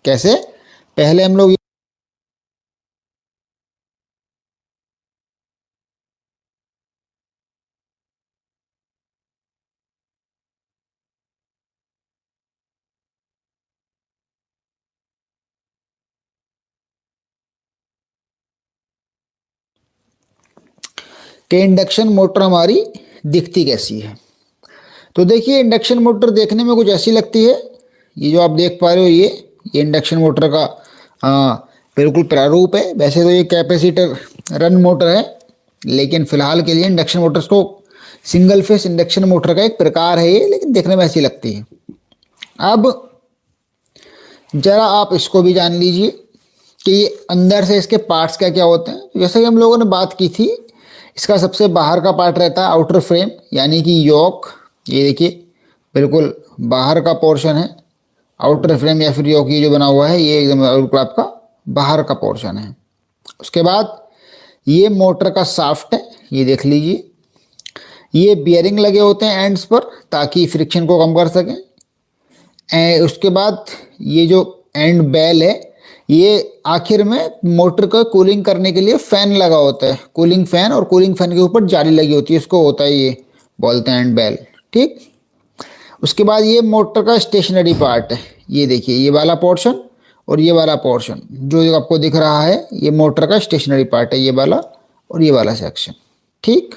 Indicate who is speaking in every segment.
Speaker 1: कैसे? पहले हम लोग कि इंडक्शन मोटर हमारी दिखती कैसी है। तो देखिए इंडक्शन मोटर देखने में कुछ ऐसी लगती है। ये जो आप देख पा रहे हो ये इंडक्शन मोटर का बिल्कुल प्रारूप है। वैसे तो ये कैपेसिटर रन मोटर है, लेकिन फिलहाल के लिए इंडक्शन मोटर्स को सिंगल फेस इंडक्शन मोटर का एक प्रकार है ये, लेकिन देखने में ऐसी लगती है। अब जरा आप इसको भी जान लीजिए कि ये अंदर से इसके पार्ट्स क्या क्या होते हैं। जैसे कि हम लोगों ने बात की थी, इसका सबसे बाहर का पार्ट रहता है आउटर फ्रेम, यानी कि योक। ये देखिए बिल्कुल बाहर का पोर्शन है आउटर फ्रेम या फिर योक, ये जो बना हुआ है ये एकदम बिल्कुल आपका बाहर का पोर्शन है। उसके बाद ये मोटर का शाफ्ट है, ये देख लीजिए। ये बियरिंग लगे होते हैं एंड्स पर ताकि फ्रिक्शन को कम कर सकें। उसके बाद ये जो एंड बेल है, ये आखिर में मोटर का कूलिंग करने के लिए फैन लगा होता है, कूलिंग फैन, और कूलिंग फैन के ऊपर जाली लगी होती है, इसको होता है ये बोलते हैं एंड बेल। ठीक। उसके बाद ये मोटर का स्टेशनरी पार्ट है, ये देखिए ये वाला पोर्शन और ये वाला पोर्शन जो आपको दिख रहा है ये मोटर का स्टेशनरी पार्ट है, ये वाला और ये वाला सेक्शन। ठीक।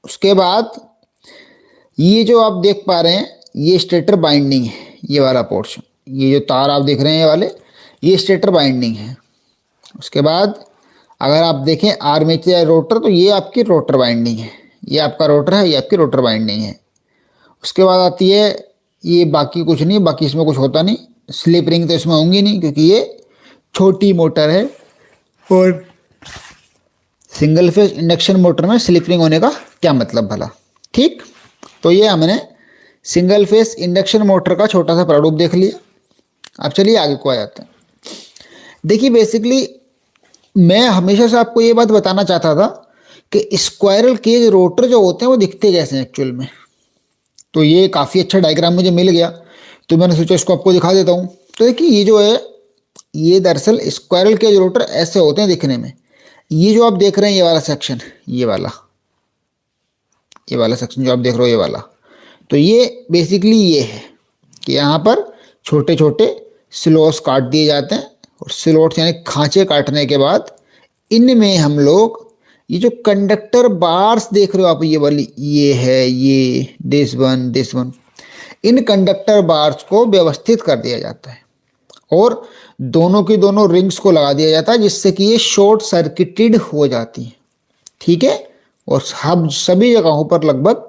Speaker 1: उसके बाद ये जो आप देख पा रहे हैं ये स्टेटर बाइंडिंग है, ये वाला पोर्शन, ये जो तार आप देख रहे हैं ये वाले, ये स्टेटर बाइंडिंग है। उसके बाद अगर आप देखें आर्मेचर या रोटर, तो ये आपकी रोटर बाइंडिंग है, ये आपका रोटर है, ये आपकी रोटर बाइंडिंग है। उसके बाद आती है ये बाकी कुछ नहीं, बाकी इसमें कुछ होता नहीं, स्लिप रिंग तो इसमें होंगी नहीं क्योंकि ये छोटी मोटर है, और सिंगल फेज इंडक्शन मोटर में स्लिप रिंग होने का क्या मतलब भला। ठीक। तो ये हमने सिंगल फेस इंडक्शन मोटर का छोटा सा प्रारूप देख लिया। अब चलिए आगे को आ जाते हैं। देखिए बेसिकली मैं हमेशा से आपको ये बात बताना चाहता था कि स्क्वायरल केज रोटर जो होते हैं वो दिखते कैसे हैं एक्चुअल में। तो ये काफ़ी अच्छा डायग्राम मुझे मिल गया, तो मैंने सोचा इसको आपको दिखा देता हूँ। तो देखिए ये जो है ये दरअसल स्क्वायरल केज रोटर ऐसे होते हैं दिखने में। ये जो आप देख रहे हैं ये वाला सेक्शन, ये वाला सेक्शन जो आप देख रहे हो ये वाला, तो ये बेसिकली ये है कि यहाँ पर छोटे छोटे स्लोट्स काट दिए जाते हैं, और स्लोट्स यानी खांचे काटने के बाद इनमें हम लोग ये जो कंडक्टर बार्स देख रहे हो आप, ये वाली ये है, ये this one, in conductor bars को व्यवस्थित कर दिया जाता है और दोनों की दोनों रिंग्स को लगा दिया जाता है, जिससे कि ये शॉर्ट सर्किटेड हो जाती है। ठीक है। और सब सभी जगहों पर लगभग।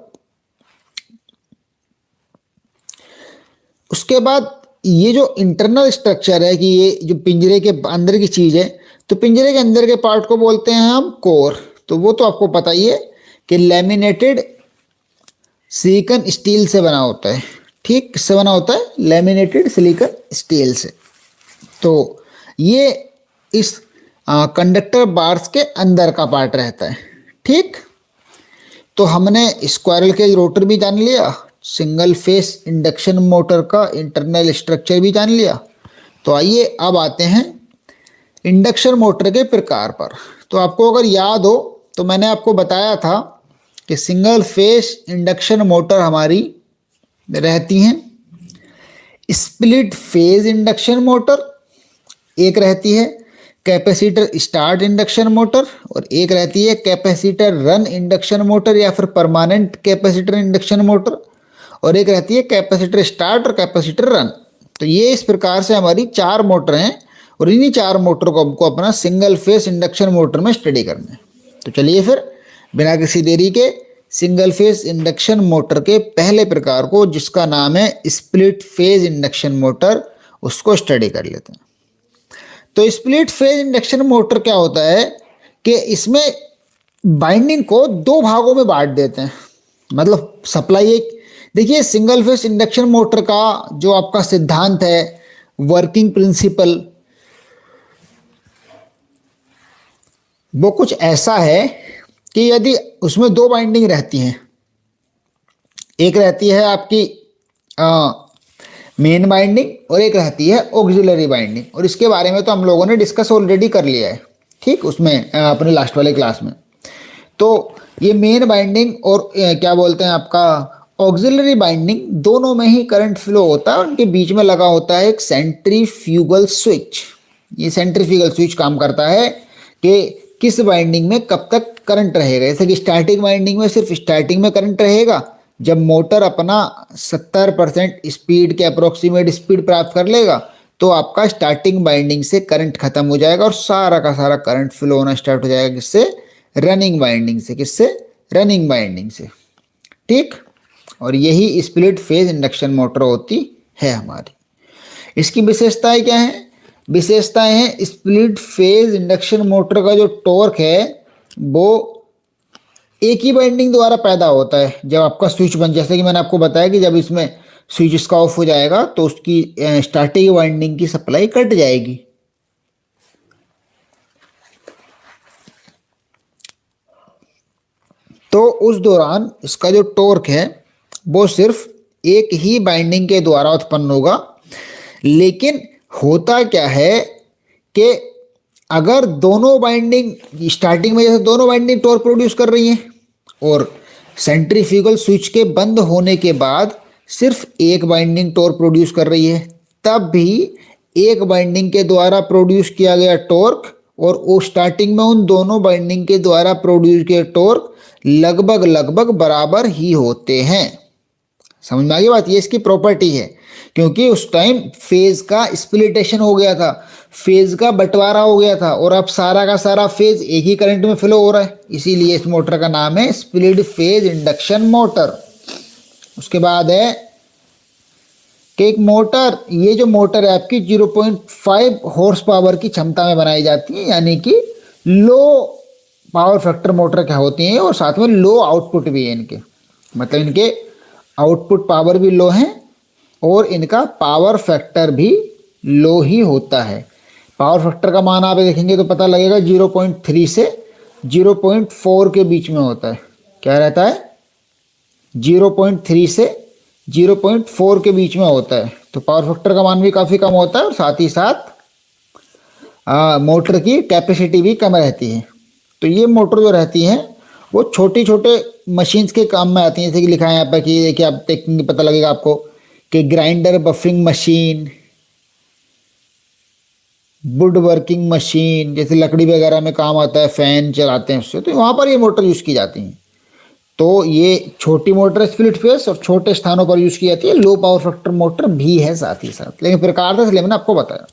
Speaker 1: उसके बाद ये जो इंटरनल स्ट्रक्चर है कि ये जो पिंजरे के अंदर की चीज़ है, तो पिंजरे के अंदर के पार्ट को बोलते हैं हम कोर। तो वो तो आपको पता ही है कि लैमिनेटेड सिलिकॉन स्टील से बना होता है। ठीक। किससे बना होता है? लैमिनेटेड सिलिकॉन स्टील से। तो ये इस कंडक्टर बार्स के अंदर का पार्ट रहता है। ठीक। तो हमने स्क्वायरल केज रोटर भी जान लिया, सिंगल फेस इंडक्शन मोटर का इंटरनल स्ट्रक्चर भी जान लिया। तो आइए अब आते हैं इंडक्शन मोटर के प्रकार पर। तो आपको अगर याद हो तो मैंने आपको बताया था कि सिंगल फेस इंडक्शन मोटर हमारी रहती हैं स्प्लिट फेज इंडक्शन मोटर, एक रहती है कैपेसिटर स्टार्ट इंडक्शन मोटर, और एक रहती है कैपेसिटर रन इंडक्शन मोटर या फिर परमानेंट कैपेसिटर इंडक्शन मोटर, और एक रहती है कैपेसिटर स्टार्ट और कैपेसिटर रन। तो ये इस प्रकार से हमारी 4 मोटर हैं, और इन्हीं 4 मोटर को हमको अपना सिंगल फेस इंडक्शन मोटर में स्टडी करना है। तो चलिए फिर बिना किसी देरी के सिंगल फेस इंडक्शन मोटर के पहले प्रकार को, जिसका नाम है स्प्लिट फेज इंडक्शन मोटर, उसको स्टडी कर लेते हैं। तो स्प्लिट फेज इंडक्शन मोटर क्या होता है कि इसमें बाइंडिंग को 2 भागों में बांट देते हैं, मतलब सप्लाई एक। देखिए सिंगल फेज इंडक्शन मोटर का जो आपका सिद्धांत है, वर्किंग प्रिंसिपल, वो कुछ ऐसा है कि यदि उसमें 2 बाइंडिंग रहती हैं, एक रहती है आपकी मेन बाइंडिंग और एक रहती है ऑक्सिलरी बाइंडिंग, और इसके बारे में तो हम लोगों ने डिस्कस ऑलरेडी कर लिया है, ठीक, उसमें अपने लास्ट वाले क्लास में। तो ये मेन बाइंडिंग और क्या बोलते हैं आपका ऑक्सिलरी बाइंडिंग, दोनों में ही करंट फ्लो होता है। उनके बीच में लगा होता है एक सेंट्रीफ्यूगल स्विच। ये सेंट्रीफ्यूगल स्विच काम करता है कि किस बाइंडिंग में कब तक करंट रहेगा। जैसे कि स्टार्टिंग बाइंडिंग में सिर्फ स्टार्टिंग में करंट रहेगा, जब मोटर अपना 70% स्पीड के अप्रोक्सीमेट स्पीड प्राप्त कर लेगा तो आपका स्टार्टिंग बाइंडिंग से करंट खत्म हो जाएगा और सारा का सारा करंट फ्लो होना स्टार्ट हो जाएगा। किससे? रनिंग बाइंडिंग से। किससे? रनिंग बाइंडिंग से, ठीक। और यही स्प्लिट फेज इंडक्शन मोटर होती है हमारी। इसकी विशेषताएं क्या है? विशेषताएं हैं, स्प्लिट फेज इंडक्शन मोटर का जो टॉर्क है वो एक ही बाइंडिंग द्वारा पैदा होता है। जब आपका स्विच बंद, जैसे कि मैंने आपको बताया कि जब इसमें स्विच इसका ऑफ हो जाएगा तो उसकी स्टार्टिंग बाइंडिंग की सप्लाई कट जाएगी। तो उस दौरान इसका जो टॉर्क है वो सिर्फ एक ही बाइंडिंग के द्वारा उत्पन्न होगा। लेकिन होता क्या है कि अगर दोनों बाइंडिंग स्टार्टिंग में, जैसे दोनों बाइंडिंग टॉर्क प्रोड्यूस कर रही हैं और सेंट्रीफ्यूगल स्विच के बंद होने के बाद सिर्फ एक बाइंडिंग टॉर्क प्रोड्यूस कर रही है, तब भी एक बाइंडिंग के द्वारा प्रोड्यूस किया गया टॉर्क और वो स्टार्टिंग में उन दोनों बाइंडिंग के द्वारा प्रोड्यूस किए टॉर्क लगभग लगभग बराबर ही होते हैं। समझ में आ गई बात? ये इसकी प्रॉपर्टी है, क्योंकि उस टाइम फेज का स्प्लिटेशन हो गया था, फेज का बंटवारा हो गया था और अब सारा का सारा फेज एक ही करंट में फ्लो हो रहा है। इसीलिए इस मोटर का नाम है स्प्लिट फेज इंडक्शन मोटर। उसके बाद है कि एक मोटर, ये जो मोटर है आपकी 0.5 हॉर्स पावर की क्षमता में बनाई जाती है, यानी कि लो पावर फैक्टर मोटर क्या होती हैं और साथ में लो आउटपुट भी है इनके, मतलब इनके आउटपुट पावर भी लो है और इनका पावर फैक्टर भी लो ही होता है। पावर फैक्टर का मान आप देखेंगे तो पता लगेगा 0.3 से 0.4 के बीच में होता है। क्या रहता है? 0.3 से 0.4 के बीच में होता है। तो पावर फैक्टर का मान भी काफ़ी कम होता है और साथ ही साथ मोटर की कैपेसिटी भी कम रहती है। तो ये मोटर जो रहती हैं वो छोटे छोटे मशीन्स के काम में आती हैं। जैसे कि लिखा है यहाँ पर कि देखिए, आप देखेंगे पता लगेगा आपको कि grinder buffing machine, would working machine, जैसे लकड़ी वगैरह में काम आता है, फैन चलाते हैं उससे, तो वहाँ पर ये मोटर यूज़ की जाती हैं। तो ये छोटी मोटर स्प्लिट फेस और छोटे स्थानों पर यूज़ की जाती है। लो पावर फैक्टर मोटर भी है साथ ही साथ, लेकिन प्रकार था इसलिए मैंने आपको बताया।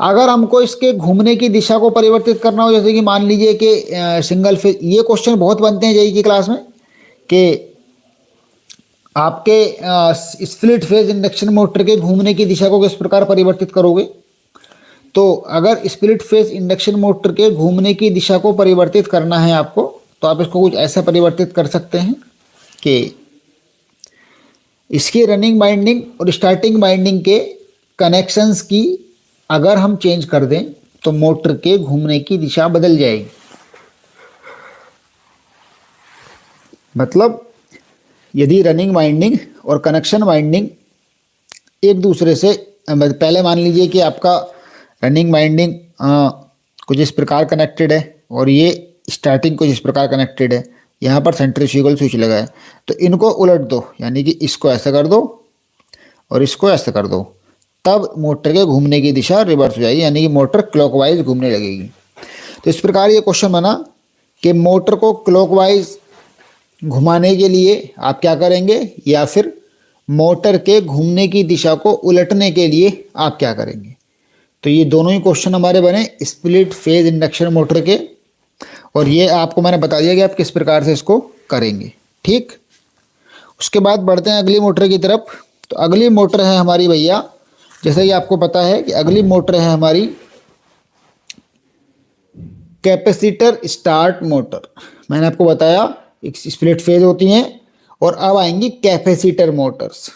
Speaker 1: अगर हमको इसके घूमने की दिशा को परिवर्तित करना हो, जैसे कि मान लीजिए कि सिंगल फेज, ये क्वेश्चन बहुत बनते हैं जेईई की क्लास में कि आपके स्प्लिट फेज इंडक्शन मोटर के घूमने की दिशा को किस प्रकार परिवर्तित करोगे। तो अगर स्प्लिट फेज इंडक्शन मोटर के घूमने की दिशा को परिवर्तित करना है आपको, तो आप इसको कुछ ऐसा परिवर्तित कर सकते हैं कि इसकी रनिंग बाइंडिंग और स्टार्टिंग बाइंडिंग के कनेक्शंस की अगर हम चेंज कर दें तो मोटर के घूमने की दिशा बदल जाएगी। मतलब यदि रनिंग वाइंडिंग और कनेक्शन वाइंडिंग एक दूसरे से, पहले मान लीजिए कि आपका रनिंग वाइंडिंग कुछ इस प्रकार कनेक्टेड है और ये स्टार्टिंग कुछ इस प्रकार कनेक्टेड है, यहाँ पर सेंट्रीफ्यूगल स्विच लगा है, तो इनको उलट दो, यानी कि इसको ऐसा कर दो और इसको ऐसा कर दो, तब मोटर के घूमने की दिशा रिवर्स हो जाएगी, यानी कि मोटर क्लॉकवाइज घूमने लगेगी। तो इस प्रकार ये क्वेश्चन बना कि मोटर को क्लॉकवाइज घुमाने के लिए आप क्या करेंगे, या फिर मोटर के घूमने की दिशा को उलटने के लिए आप क्या करेंगे। तो ये दोनों ही क्वेश्चन हमारे बने स्प्लिट फेज इंडक्शन मोटर के, और ये आपको मैंने बता दिया कि आप किस प्रकार से इसको करेंगे, ठीक। उसके बाद बढ़ते हैं अगली मोटर की तरफ। तो अगली मोटर है हमारी भैया, जैसे कि आपको पता है कि अगली मोटर है हमारी कैपेसिटर स्टार्ट मोटर। मैंने आपको बताया एक स्प्लिट फेज होती हैं और अब आएंगी कैपेसिटर मोटर्स।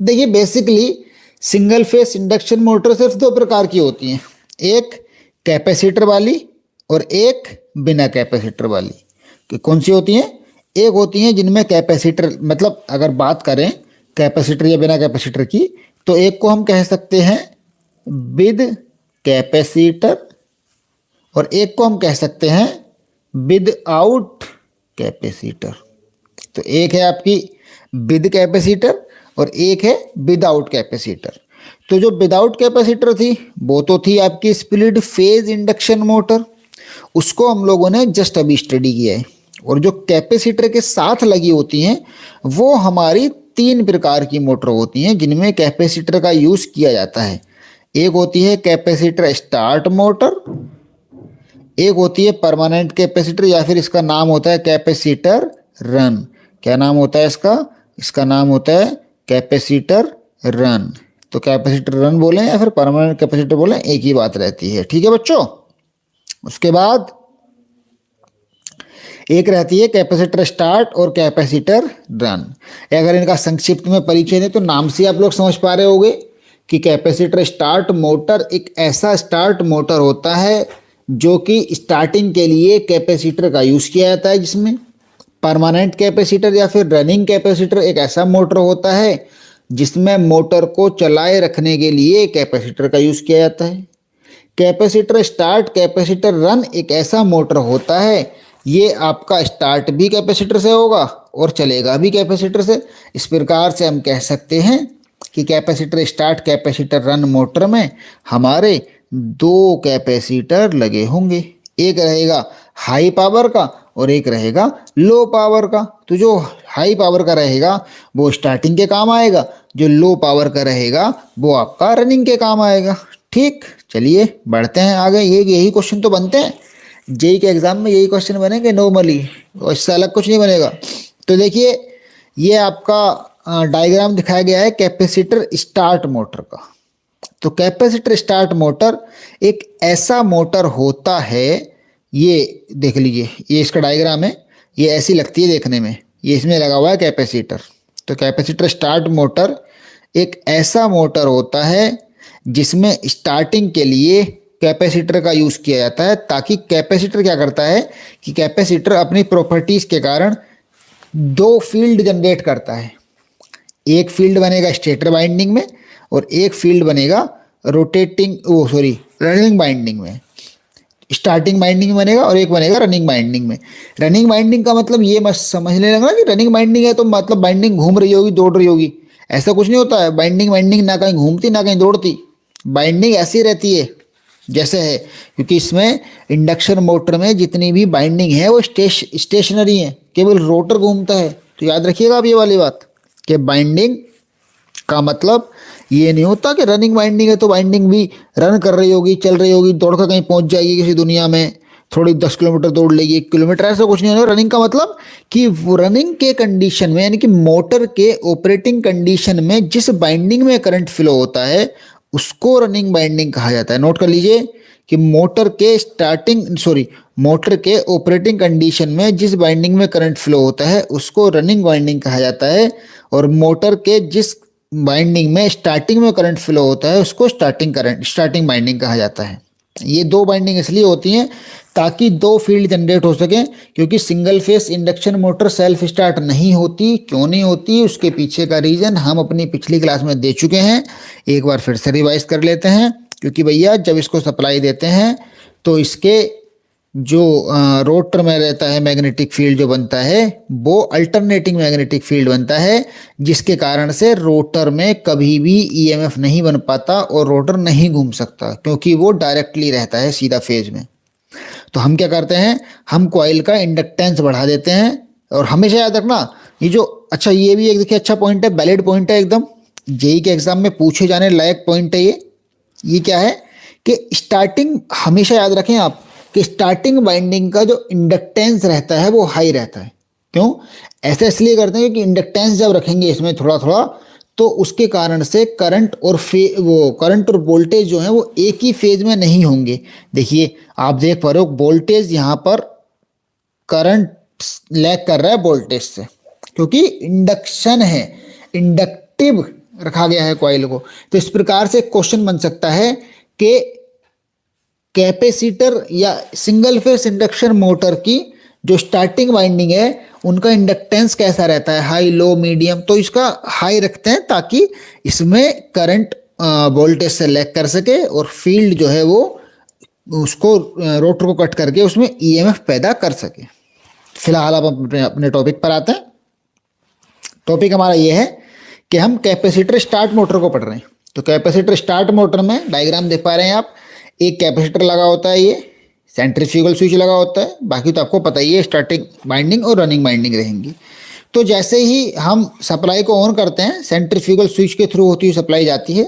Speaker 1: देखिए basically single phase induction motor सिर्फ दो प्रकार की होती हैं, एक कैपेसिटर वाली और एक बिना कैपेसिटर वाली। कि कौन सी होती हैं? एक होती हैं जिनमें कैपेसिटर, मतलब अगर बात करें कैपेसिटर या बिना कैपेसिटर की, तो एक को हम कह सकते हैं विद कैपेसिटर और एक को हम कह सकते हैं विद आउट कैपेसिटर। तो एक है आपकी विद कैपेसिटर और एक है विदाउट कैपेसिटर। तो जो विदाउट कैपेसिटर थी वो तो थी आपकी स्प्लिट फेज इंडक्शन मोटर, उसको हम लोगों ने जस्ट अभी स्टडी किया है। और जो कैपेसिटर के साथ लगी होती हैं वो हमारी तीन प्रकार की मोटर होती हैं जिनमें कैपेसिटर का यूज किया जाता है। एक होती है कैपेसिटर स्टार्ट मोटर, एक होती है परमानेंट कैपेसिटर या फिर इसका नाम होता है कैपेसिटर रन। क्या नाम होता है इसका? इसका नाम होता है कैपेसिटर रन। तो कैपेसिटर रन बोलें या फिर परमानेंट कैपेसिटर बोलें, एक ही बात रहती है। ठीक है बच्चों। उसके बाद एक रहती है कैपेसिटर स्टार्ट और कैपेसिटर रन। अगर इनका संक्षिप्त में परिचय दें तो नाम से आप लोग समझ पा रहे होंगे कि कैपेसिटर स्टार्ट मोटर एक ऐसा स्टार्ट मोटर होता है जो कि स्टार्टिंग के लिए कैपेसिटर का यूज किया जाता है, जिसमें परमानेंट कैपेसिटर या फिर रनिंग कैपेसिटर एक ऐसा मोटर होता है जिसमें मोटर को चलाए रखने के लिए कैपेसिटर का यूज किया जाता है। कैपेसिटर स्टार्ट कैपेसिटर रन एक ऐसा मोटर होता है, ये आपका स्टार्ट भी कैपेसिटर से होगा और चलेगा भी कैपेसिटर से। इस प्रकार से हम कह सकते हैं कि capacitor start capacitor run motor में हमारे दो कैपेसिटर लगे होंगे, एक रहेगा हाई पावर का और एक रहेगा लो पावर का। तो जो हाई पावर का रहेगा वो स्टार्टिंग के काम आएगा, जो लो पावर का रहेगा वो आपका रनिंग के काम आएगा। ठीक, चलिए बढ़ते हैं आगे। यही क्वेश्चन तो बनते हैं जेई के एग्जाम में, यही क्वेश्चन बनेंगे नॉर्मली, और इससे अलग कुछ नहीं बनेगा। तो देखिए ये आपका डायग्राम दिखाया गया है कैपेसिटर स्टार्ट मोटर का। तो कैपेसिटर स्टार्ट मोटर एक ऐसा मोटर होता है, ये देख लीजिए, ये इसका डायग्राम है, ये ऐसी लगती है देखने में, ये इसमें लगा हुआ है कैपेसिटर। तो कैपेसिटर स्टार्ट मोटर एक ऐसा मोटर होता है जिसमें स्टार्टिंग के लिए कैपेसिटर का यूज़ किया जाता है, ताकि कैपेसिटर क्या करता है कि कैपेसिटर अपनी प्रॉपर्टीज़ के कारण दो फील्ड जनरेट करता है। एक फील्ड बनेगा स्टेटर बाइंडिंग में और एक फील्ड बनेगा रनिंग बाइंडिंग में। स्टार्टिंग बाइंडिंग में बनेगा और एक बनेगा रनिंग बाइंडिंग में। रनिंग बाइंडिंग का मतलब ये मत समझने लगना कि रनिंग बाइंडिंग है तो मतलब बाइंडिंग घूम रही होगी, दौड़ रही होगी, ऐसा कुछ नहीं होता है। बाइंडिंग ना कहीं घूमती ना कहीं दौड़ती, बाइंडिंग ऐसी रहती है जैसे है, क्योंकि इसमें इंडक्शन मोटर में जितनी भी बाइंडिंग है वो स्टेशनरी है, केवल रोटर घूमता है। तो याद रखिएगा आप ये वाली बात कि बाइंडिंग का मतलब ये नहीं होता कि रनिंग बाइंडिंग है तो बाइंडिंग भी रन कर रही होगी, चल रही होगी, दौड़कर कहीं पहुंच जाएगी किसी दुनिया में, थोड़ी 10 किलोमीटर दौड़ लेगी, 1 किलोमीटर, ऐसा कुछ नहीं है। रनिंग का मतलब कि रनिंग के कंडीशन में, यानी कि मोटर के ऑपरेटिंग कंडीशन में जिस बाइंडिंग में करंट फ्लो होता है उसको रनिंग बाइंडिंग कहा जाता है। नोट कर लीजिए कि मोटर के ऑपरेटिंग कंडीशन में जिस बाइंडिंग में करंट फ्लो होता है उसको रनिंग बाइंडिंग कहा जाता है, और मोटर के जिस बाइंडिंग में स्टार्टिंग में करंट फ्लो होता है उसको स्टार्टिंग बाइंडिंग कहा जाता है। ये दो बाइंडिंग इसलिए होती हैं ताकि दो फील्ड जनरेट हो सके, क्योंकि single phase induction motor self start नहीं होती। क्यों नहीं होती, उसके पीछे का रीज़न हम अपनी पिछली क्लास में दे चुके हैं, एक बार फिर से रिवाइज कर लेते हैं। क्योंकि भैया जब इसको सप्लाई देते हैं तो इसके जो रोटर में रहता है मैग्नेटिक फील्ड जो बनता है वो अल्टरनेटिंग मैग्नेटिक फील्ड बनता है, जिसके कारण से रोटर में कभी भी ईएमएफ नहीं बन पाता और रोटर नहीं घूम सकता, क्योंकि वो डायरेक्टली रहता है सीधा फेज में। तो हम क्या करते हैं, हम कॉइल का इंडक्टेंस बढ़ा देते हैं। और हमेशा याद रखना ये जो, अच्छा ये भी एक देखिए अच्छा पॉइंट है, वैलिड पॉइंट है एकदम, जेई के एग्जाम में पूछे जाने लायक पॉइंट है ये क्या है कि स्टार्टिंग, हमेशा याद रखें आप कि स्टार्टिंग बाइंडिंग का जो इंडक्टेंस रहता है वो हाई रहता है। क्यों ऐसा इसलिए करते हैं कि इंडक्टेंस जब रखेंगे इसमें थोड़ा थोड़ा तो उसके कारण से करंट और वोल्टेज जो है वो एक ही फेज में नहीं होंगे। देखिए आप देख पा रहे हो वोल्टेज यहाँ पर करंट लैग कर रहा है वोल्टेज से, क्योंकि इंडक्शन है, इंडक्टिव रखा गया है कॉइल को। तो इस प्रकार से क्वेश्चन बन सकता है कि कैपेसिटर या सिंगल फेस इंडक्शन मोटर की जो स्टार्टिंग वाइंडिंग है उनका इंडक्टेंस कैसा रहता है, हाई लो मीडियम, तो इसका हाई रखते हैं ताकि इसमें करंट वोल्टेज से लैग कर सके और फील्ड जो है वो उसको रोटर को कट करके उसमें ईएमएफ पैदा कर सके। फिलहाल अब अपने टॉपिक पर आते हैं। टॉपिक हमारा ये है कि हम कैपेसिटर स्टार्ट मोटर को पढ़ रहे हैं। तो कैपेसिटर स्टार्ट मोटर में डायग्राम देख पा रहे हैं आप, एक कैपेसिटर लगा होता है, ये सेंट्रीफ्यूगल स्विच लगा होता है, बाकी तो आपको पता ही है स्टार्टिंग बाइंडिंग और रनिंग बाइंडिंग रहेंगी। तो जैसे ही हम सप्लाई को ऑन करते हैं, सेंट्रीफ्यूगल स्विच के थ्रू होती हुई सप्लाई जाती है,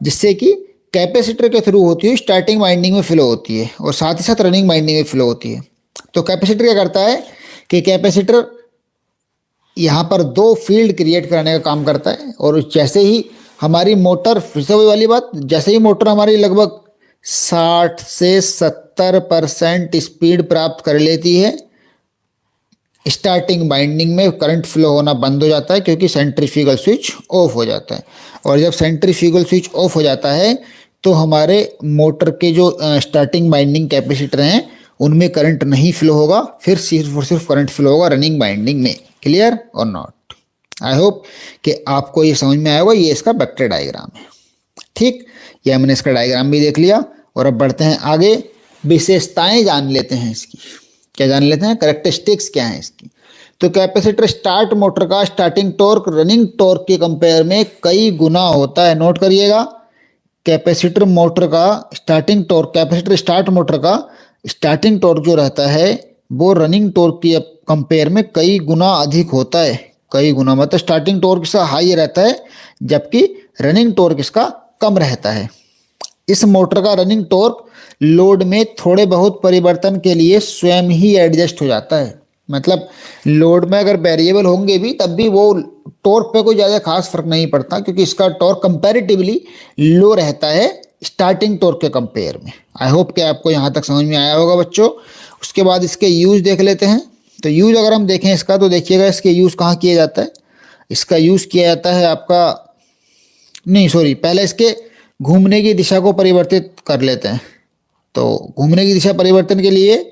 Speaker 1: जिससे कि कैपेसिटर के थ्रू होती हुई स्टार्टिंग बाइंडिंग में फ्लो होती है और साथ ही साथ रनिंग बाइंडिंग में फ्लो होती है। तो कैपेसिटर क्या करता है कि कैपेसिटर यहाँ पर दो फील्ड क्रिएट करने का काम करता है, और जैसे ही हमारी मोटर, फिर से वही वाली बात, जैसे ही मोटर हमारी लगभग 60 से 70% स्पीड प्राप्त कर लेती है, स्टार्टिंग बाइंडिंग में करंट फ्लो होना बंद हो जाता है क्योंकि सेंट्रीफ्यूगल स्विच ऑफ हो जाता है। और जब सेंट्रीफ्यूगल स्विच ऑफ हो जाता है तो हमारे मोटर के जो स्टार्टिंग बाइंडिंग कैपेसिटर हैं उनमें करंट नहीं फ्लो होगा, फिर सिर्फ और सिर्फ करंट फ्लो होगा रनिंग बाइंडिंग में। क्लियर और नॉट? आई होप कि आपको ये समझ में आया होगा। ये इसका वेक्टर डायग्राम है। ठीक, ये हमने इसका डायग्राम भी देख लिया और अब बढ़ते हैं आगे, विशेषताएं जान लेते हैं इसकी। क्या जान लेते हैं? कैरेक्टरिस्टिक्स क्या है इसकी। तो कैपेसिटर स्टार्ट मोटर का स्टार्टिंग टॉर्क रनिंग टॉर्क के कंपेयर में कई गुना होता है। नोट करिएगा, कैपेसिटर मोटर का starting torque, capacitor start motor का स्टार्टिंग टॉर्क जो रहता है वो रनिंग टॉर्क की कंपेयर में कई गुना अधिक होता है। कई गुना मतलब स्टार्टिंग टॉर्क इसका हाई रहता है जबकि रनिंग टॉर्क इसका कम रहता है। इस मोटर का रनिंग टॉर्क लोड में थोड़े बहुत परिवर्तन के लिए स्वयं ही एडजस्ट हो जाता है। मतलब लोड में अगर वेरिएबल होंगे भी तब भी वो टॉर्क पे कोई ज़्यादा खास फर्क नहीं पड़ता क्योंकि इसका टॉर्क कंपैरेटिवली लो रहता है स्टार्टिंग टॉर्क के कंपेयर में। आई होप कि आपको यहाँ तक समझ में आया होगा बच्चों। उसके बाद इसके यूज़ देख लेते हैं। तो यूज़ अगर हम देखें इसका, तो देखिएगा इसके यूज़ कहाँ किया जाता है। इसका यूज़ किया जाता है आपका, नहीं सॉरी, पहले इसके घूमने की दिशा को परिवर्तित कर लेते हैं। तो घूमने की दिशा परिवर्तन के लिए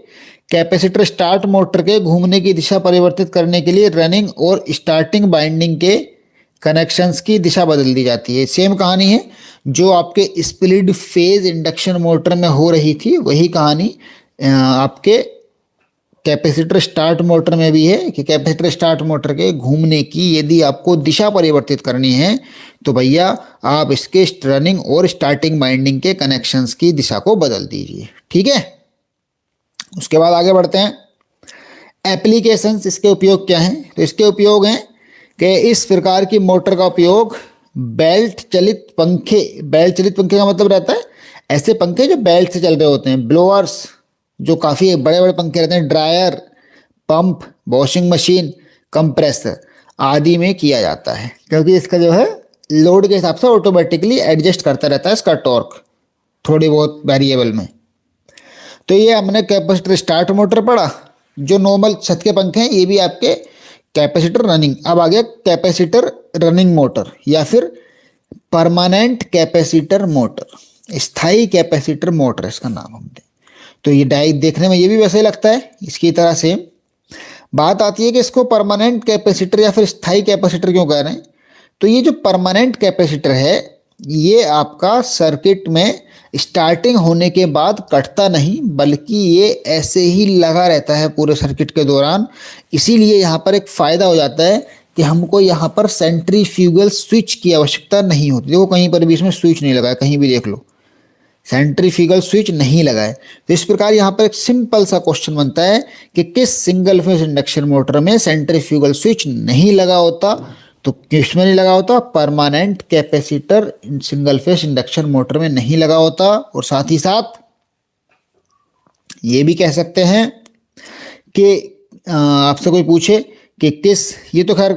Speaker 1: कैपेसिटर स्टार्ट मोटर के घूमने की दिशा परिवर्तित करने के लिए रनिंग और स्टार्टिंग बाइंडिंग के कनेक्शंस की दिशा बदल दी जाती है। सेम कहानी है जो आपके स्प्लिट फेज इंडक्शन मोटर में हो रही थी, वही कहानी आपके कैपेसिटर स्टार्ट मोटर में भी है कि कैपेसिटर स्टार्ट मोटर के घूमने की यदि आपको दिशा परिवर्तित करनी है तो भैया आप इसके रनिंग और स्टार्टिंग बाइंडिंग के कनेक्शंस की दिशा को बदल दीजिए। ठीक है, उसके बाद आगे बढ़ते हैं। एप्लीकेशंस, इसके उपयोग क्या हैं? तो इसके उपयोग हैं कि इस प्रकार की मोटर का उपयोग बेल्ट चलित पंखे, बेल्ट चलित पंखे का मतलब रहता है ऐसे पंखे जो बेल्ट से चल रहे होते हैं, ब्लोअर्स जो काफ़ी बड़े बड़े पंखे रहते हैं, dryer, pump, washing machine, compressor आदि में किया जाता है क्योंकि इसका जो है लोड के हिसाब से ऑटोमेटिकली एडजस्ट करता रहता है इसका टॉर्क थोड़ी बहुत वेरिएबल में। तो ये हमने कैपेसिटर स्टार्ट मोटर पढ़ा, जो नॉर्मल छत के पंखे हैं ये भी आपके कैपेसिटर रनिंग। अब आ गया कैपेसिटर रनिंग मोटर या फिर परमानेंट कैपेसिटर मोटर, स्थायी कैपेसिटर मोटर इसका नाम हमने। तो ये डायरेक्ट देखने में ये भी वैसे ही लगता है इसकी तरह सेम। बात आती है कि इसको परमानेंट कैपेसिटर या फिर स्थायी कैपेसिटर क्यों कह रहे हैं। तो ये जो परमानेंट कैपेसिटर है ये आपका सर्किट में स्टार्टिंग होने के बाद कटता नहीं बल्कि ये ऐसे ही लगा रहता है पूरे सर्किट के दौरान। इसीलिए यहाँ पर एक फ़ायदा हो जाता है कि हमको यहाँ पर सेंट्रीफ्यूगल स्विच की आवश्यकता नहीं होती। देखो कहीं पर भी इसमें स्विच नहीं लगा है, कहीं भी देख लो सेंट्रीफ्यूगल स्विच नहीं लगा है। तो इस प्रकार यहाँ पर एक सिंपल सा क्वेश्चन बनता है कि किस सिंगल फेज इंडक्शन मोटर में सेंट्रीफ्यूगल स्विच नहीं लगा होता। तो किस में नहीं लगा होता? Permanent capacitor single phase induction motor में नहीं लगा होता। और साथ ही साथ ये भी कह सकते हैं कि आपसे कोई पूछे कि किस, ये तो खैर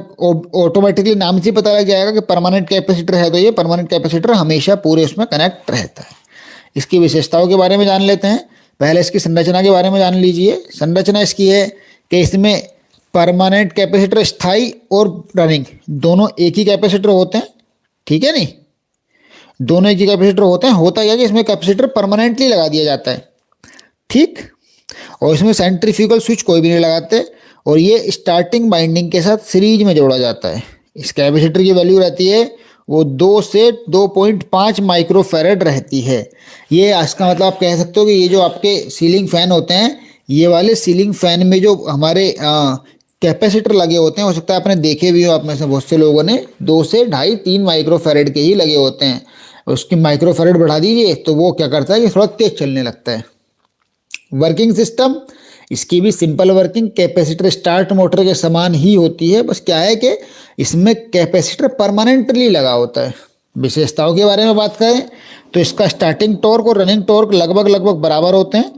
Speaker 1: ऑटोमेटिकली नाम से पता लग जाएगा कि परमानेंट कैपेसिटर है, तो ये परमानेंट कैपेसिटर हमेशा पूरे उसमें कनेक्ट रहता है। इसकी विशेषताओं के बारे में जान लेते हैं। पहले इसकी संरचना के बारे में जान लीजिए। संरचना इसकी है कि इसमें परमानेंट कैपेसिटर, स्थायी और रनिंग दोनों एक ही कैपेसिटर होते हैं। ठीक है, नहीं दोनों एक ही कैपेसिटर होते हैं। होता यह कि इसमें कैपेसिटर परमानेंटली लगा दिया जाता है। ठीक, और इसमें सेंट्रीफ्यूगल स्विच कोई भी नहीं लगाते, और ये स्टार्टिंग बाइंडिंग के साथ सीरीज में जोड़ा जाता है। इस कैपेसिटर की वैल्यू रहती है वो 2 से 2.5 माइक्रोफैरड रहती है। ये इसका मतलब आप कह सकते हो कि ये जो आपके सीलिंग फैन होते हैं, ये वाले सीलिंग फैन में जो हमारे कैपेसिटर लगे होते हैं, हो सकता है आपने देखे भी हो, आप में से बहुत से लोगों ने 2 से 2.5-3 माइक्रोफैरड के ही लगे होते हैं। उसकी माइक्रोफैरड बढ़ा दीजिए तो वो क्या करता है कि थोड़ा तेज चलने लगता है। वर्किंग सिस्टम इसकी भी simple working capacitor start motor के समान ही होती है, बस क्या है कि इसमें कैपेसिटर परमानेंटली लगा होता है। विशेषताओं के बारे में बात करें तो इसका स्टार्टिंग टॉर्क और रनिंग टॉर्क लगभग बराबर होते हैं।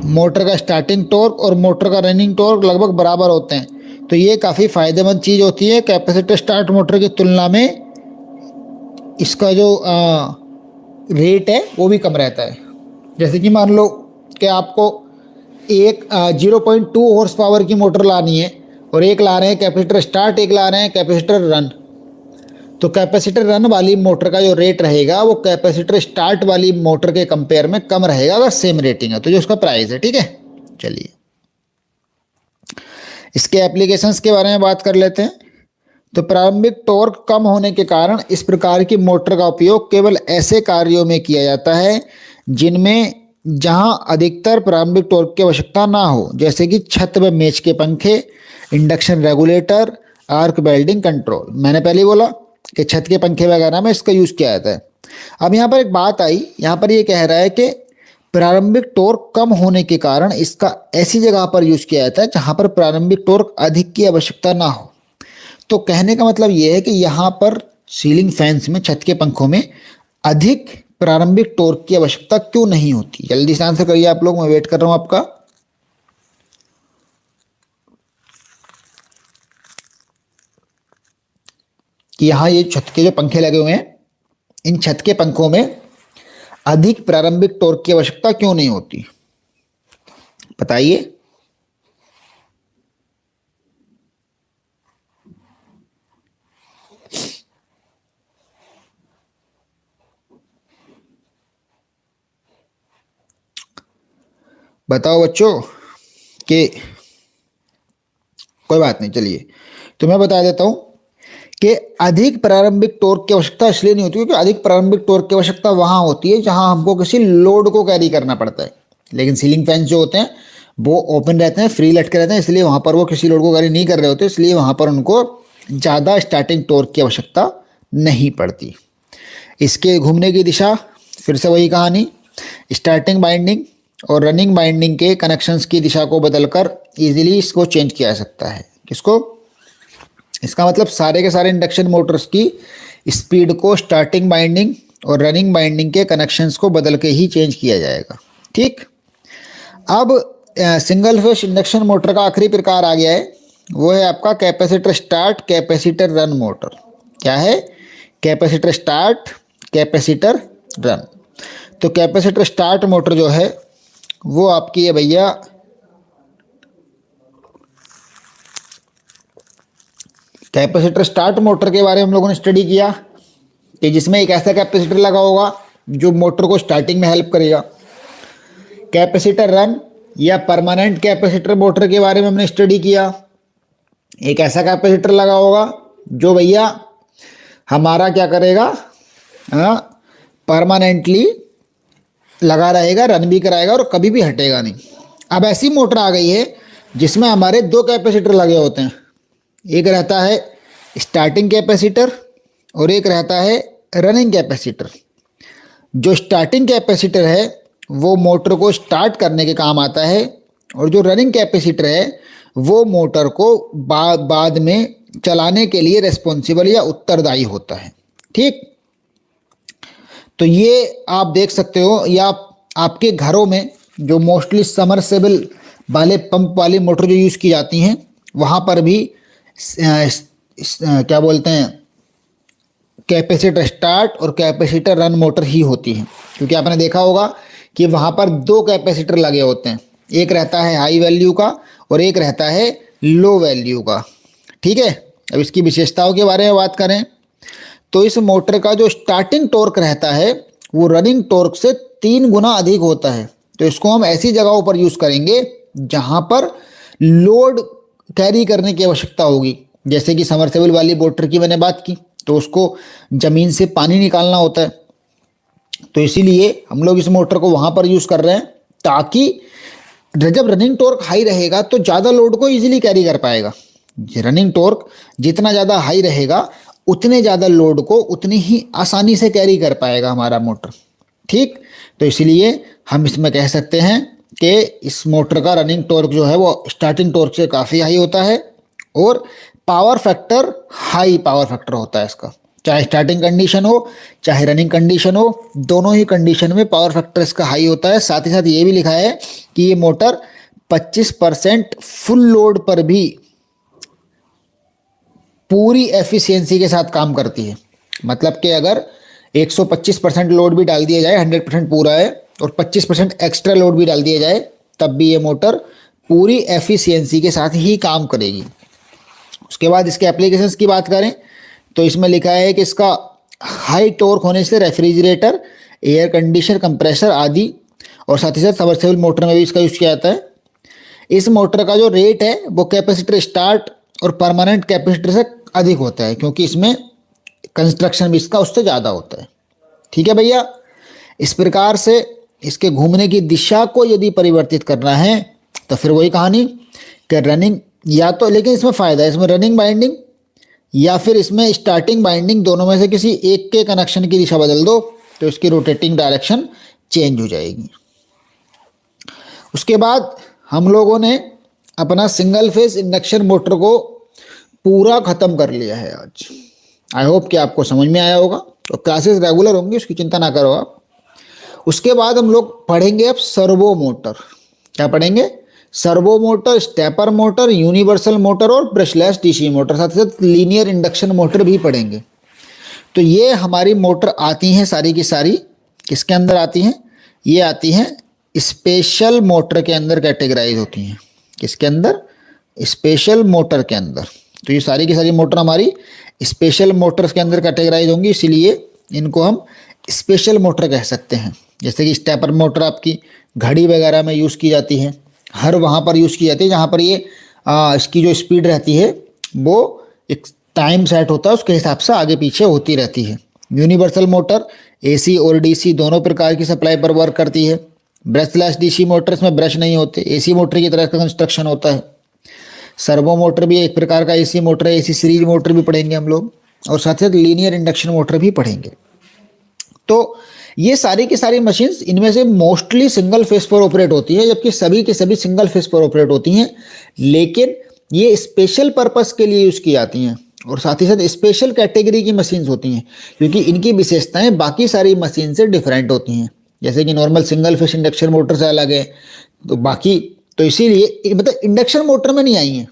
Speaker 1: मोटर का स्टार्टिंग टॉर्क और मोटर का रनिंग टॉर्क लगभग बराबर होते हैं, तो ये काफ़ी फ़ायदेमंद चीज़ होती है। कैपेसिटर स्टार्ट मोटर की तुलना में इसका जो रेट है वो भी कम रहता है। जैसे कि मान लो कि आपको एक 0.2 हॉर्स पावर की मोटर लानी है और एक ला रहे हैं कैपेसिटर स्टार्ट, एक ला रहे हैं कैपेसिटर रन, तो कैपेसिटर रन वाली मोटर का जो रेट रहेगा वो कैपेसिटर स्टार्ट वाली मोटर के कंपेयर में कम रहेगा अगर सेम रेटिंग है, तो जो उसका प्राइस है। ठीक है, चलिए इसके एप्लीकेशंस के बारे में बात कर लेते हैं। तो प्रारंभिक टॉर्क कम होने के कारण इस प्रकार की मोटर का उपयोग केवल ऐसे कार्यों में किया जाता है जिनमें जहां अधिकतर प्रारंभिक टॉर्क की आवश्यकता ना हो, जैसे कि छत व मेज के पंखे, induction regulator, arc welding control. मैंने पहले ही बोला कि छत के पंखे वगैरह में इसका यूज़ किया जाता है। अब यहाँ पर एक बात आई, यहाँ पर ये कह रहा है कि प्रारंभिक टॉर्क कम होने के कारण इसका ऐसी जगह पर यूज़ किया जाता है जहाँ पर प्रारंभिक टॉर्क अधिक की आवश्यकता ना हो। तो कहने का मतलब ये है कि यहाँ पर सीलिंग फैंस में, छत के पंखों में अधिक प्रारंभिक टॉर्क की आवश्यकता क्यों नहीं होती। जल्दी से आंसर करिए आप लोग, मैं वेट कर रहा हूँ आपका। कि यहाँ ये छत के जो पंखे लगे हुए हैं, इन छत के पंखों में अधिक प्रारंभिक टॉर्क की आवश्यकता क्यों नहीं होती, बताइए। बताओ बच्चों कि कोई बात नहीं, चलिए तो मैं बता देता हूं कि अधिक प्रारंभिक टॉर्क की आवश्यकता इसलिए नहीं होती क्योंकि अधिक प्रारंभिक टॉर्क की आवश्यकता वहां होती है जहां हमको किसी लोड को कैरी करना पड़ता है। लेकिन सीलिंग फैंस जो होते हैं वो ओपन रहते हैं, फ्री लटके रहते हैं, इसलिए वहां पर वो किसी लोड को कैरी नहीं कर रहे होते, इसलिए वहां पर उनको ज़्यादा स्टार्टिंग टॉर्क की आवश्यकता नहीं पड़ती। इसके घूमने की दिशा फिर से वही कहानी, स्टार्टिंग बाइंडिंग और रनिंग बाइंडिंग के कनेक्शंस की दिशा को बदलकर इजीली इसको चेंज किया जा सकता है। किसको? इसका मतलब सारे के सारे इंडक्शन मोटर्स की स्पीड को स्टार्टिंग बाइंडिंग और रनिंग बाइंडिंग के कनेक्शंस को बदल के ही चेंज किया जाएगा। ठीक, अब सिंगल फेस इंडक्शन मोटर का आखिरी प्रकार आ गया है, वो है आपका capacitor start capacitor run motor. क्या है? Capacitor start capacitor run. तो कैपेसिटर स्टार्ट मोटर जो है वो आपकी है भैया कैपेसिटर स्टार्ट मोटर के बारे में हम लोगों ने स्टडी किया कि जिसमें एक ऐसा कैपेसिटर लगा होगा जो मोटर को स्टार्टिंग में हेल्प करेगा। कैपेसिटर रन या परमानेंट कैपेसिटर मोटर के बारे में हमने स्टडी किया, एक ऐसा कैपेसिटर लगा होगा जो भैया हमारा क्या करेगा, परमानेंटली लगा रहेगा, रन भी कराएगा और कभी भी हटेगा नहीं। अब ऐसी मोटर आ गई है जिसमें हमारे दो कैपेसिटर लगे होते हैं, एक रहता है स्टार्टिंग कैपेसिटर और एक रहता है रनिंग कैपेसिटर। जो स्टार्टिंग कैपेसिटर है वो मोटर को स्टार्ट करने के काम आता है और जो रनिंग कैपेसिटर है वो मोटर को बाद में चलाने के लिए रिस्पॉन्सिबल या उत्तरदायी होता है। ठीक, तो ये आप देख सकते हो, या आपके घरों में जो मोस्टली समरसेबल वाले पंप वाली मोटर जो यूज़ की जाती हैं वहाँ पर भी क्या बोलते हैं कैपेसिटर स्टार्ट और कैपेसिटर रन मोटर ही होती है, क्योंकि आपने देखा होगा कि वहाँ पर दो कैपेसिटर लगे होते हैं, एक रहता है हाई वैल्यू का और एक रहता है लो वैल्यू का। ठीक है, अब इसकी विशेषताओं के बारे में बात करें तो इस मोटर का जो स्टार्टिंग टॉर्क रहता है वो रनिंग टॉर्क से 3 गुना अधिक होता है। तो इसको हम ऐसी जगहों पर यूज़ करेंगे जहाँ पर लोड कैरी करने की आवश्यकता होगी। जैसे कि समरसेबल वाली मोटर की मैंने बात की, तो उसको ज़मीन से पानी निकालना होता है, तो इसीलिए हम लोग इस मोटर को वहाँ पर यूज़ कर रहे हैं, ताकि जब रनिंग टॉर्क हाई रहेगा तो ज़्यादा लोड को इजीली कैरी कर पाएगा। रनिंग टॉर्क जितना ज़्यादा हाई रहेगा उतने ज़्यादा लोड को उतनी ही आसानी से कैरी कर पाएगा हमारा मोटर। ठीक, तो इसीलिए हम इसमें कह सकते हैं कि इस मोटर का रनिंग टॉर्क जो है वो स्टार्टिंग टॉर्क से काफ़ी हाई होता है, और power factor high power factor होता है इसका, चाहे स्टार्टिंग कंडीशन हो चाहे रनिंग कंडीशन हो, दोनों ही कंडीशन में पावर फैक्टर इसका हाई होता है। साथ ही साथ ये भी लिखा है कि ये मोटर 25% फुल लोड पर भी पूरी एफिशिएंसी के साथ काम करती है। मतलब कि अगर 125% लोड भी डाल दिया जाए, 100% पूरा है, और 25% एक्स्ट्रा लोड भी डाल दिया जाए, तब भी ये मोटर पूरी एफिशिएंसी के साथ ही काम करेगी। उसके बाद इसके एप्लीकेशंस की बात करें तो इसमें लिखा है कि इसका हाई टॉर्क होने से रेफ्रिजरेटर, एयर कंडीशनर, कंप्रेसर आदि, और साथ ही साथ सबमर्सिबल मोटर में भी इसका यूज़ किया जाता है। इस मोटर का जो रेट है वो कैपेसिटर स्टार्ट और परमानेंट कैपेसिटर से अधिक होता है, क्योंकि इसमें कंस्ट्रक्शन भी इसका उससे ज़्यादा होता है। ठीक है भैया, इस प्रकार से इसके घूमने की दिशा को यदि परिवर्तित करना है तो फिर वही कहानी कि रनिंग या तो, लेकिन इसमें फ़ायदा है, इसमें रनिंग बाइंडिंग या फिर इसमें स्टार्टिंग बाइंडिंग, दोनों में से किसी एक के कनेक्शन की दिशा बदल दो तो इसकी रोटेटिंग डायरेक्शन चेंज हो जाएगी। उसके बाद हम लोगों ने अपना सिंगल फेज इंडक्शन मोटर को पूरा ख़त्म कर लिया है आज। आई होप कि आपको समझ में आया होगा। तो क्लासेस रेगुलर होंगी, उसकी चिंता ना करो आप। उसके बाद हम लोग पढ़ेंगे अब सर्वो मोटर। क्या पढ़ेंगे? Servo motor, stepper motor, universal motor और ब्रशलेस डीसी मोटर, साथ ही साथ लीनियर इंडक्शन मोटर भी पढ़ेंगे। तो ये हमारी मोटर आती हैं सारी की सारी किसके अंदर आती हैं? ये आती हैं स्पेशल मोटर के अंदर कैटेगराइज होती हैं। किसके अंदर? स्पेशल मोटर के अंदर। तो ये सारी की सारी मोटर हमारी स्पेशल मोटर्स के अंदर कैटेगराइज होंगी, इसीलिए इनको हम स्पेशल मोटर कह सकते हैं। जैसे कि स्टेपर मोटर आपकी घड़ी वगैरह में यूज़ की जाती है, हर वहाँ पर यूज़ की जाती है जहाँ पर ये इसकी जो स्पीड रहती है वो एक टाइम सेट होता है, उसके हिसाब से आगे पीछे होती रहती है। यूनिवर्सल मोटर एसी और डीसी दोनों प्रकार की सप्लाई पर वर्क करती है। ब्रशलेस डीसी मोटर, इसमें ब्रश नहीं होते, एसी मोटर की तरह का कंस्ट्रक्शन होता है। सर्वो मोटर भी एक प्रकार का एसी मोटर है, एसी सीरीज मोटर भी पढ़ेंगे हम लोग, और साथ साथ लीनियर इंडक्शन मोटर भी पढ़ेंगे। तो ये सारी की सारी मशीन्स, इनमें से मोस्टली सिंगल फेस पर ऑपरेट होती है, जबकि सभी के सभी सिंगल फेस पर ऑपरेट होती हैं, लेकिन ये स्पेशल पर्पस के लिए यूज़ की जाती हैं, और साथ ही साथ स्पेशल कैटेगरी की मशीन्स होती हैं, क्योंकि इनकी विशेषताएं बाकी सारी मशीन से डिफरेंट होती हैं। जैसे कि normal single phase induction motor से अलग है, तो बाकी तो इसीलिए मतलब इंडक्शन मोटर में नहीं आई हैं,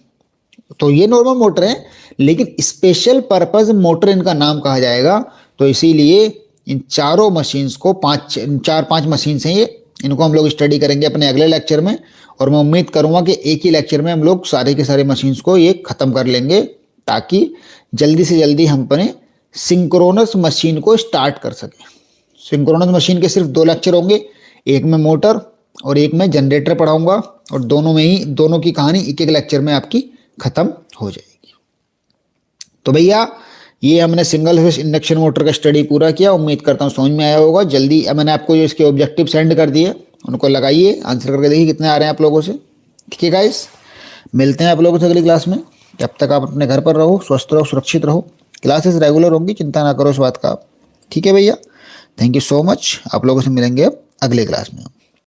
Speaker 1: तो ये नॉर्मल मोटर है, लेकिन स्पेशल पर्पस मोटर इनका नाम कहा जाएगा। तो इसीलिए इन चारों मशीन्स को चार पांच मशीन्स हैं ये, इनको हम लोग स्टडी करेंगे अपने अगले लेक्चर में, और मैं उम्मीद करूंगा कि एक ही लेक्चर में हम लोग सारे के सारे मशीन्स को ये ख़त्म कर लेंगे, ताकि जल्दी से जल्दी हम अपने सिंक्रोनस मशीन को स्टार्ट कर सकें। सिंक्रोनस मशीन के सिर्फ 2 लेक्चर होंगे, एक में मोटर और एक में जनरेटर पढ़ाऊँगा, और दोनों की कहानी एक एक लेक्चर में आपकी ख़त्म हो जाएगी। तो भैया ये हमने सिंगल फेस इंडक्शन मोटर का स्टडी पूरा किया, उम्मीद करता हूँ समझ में आया होगा। जल्दी मैंने आपको जो इसके ऑब्जेक्टिव सेंड कर दिए उनको लगाइए, आंसर करके देखिए कितने आ रहे हैं आप लोगों से। ठीक है गाइस, मिलते हैं आप लोगों से अगली क्लास में। जब तक आप अपने घर पर रहो, स्वस्थ रहो, सुरक्षित रहो। क्लासेस रेगुलर होंगी, चिंता ना करो इस बात का आप। ठीक है भैया, थैंक यू सो मच। आप लोगों से मिलेंगे अब अगले क्लास में।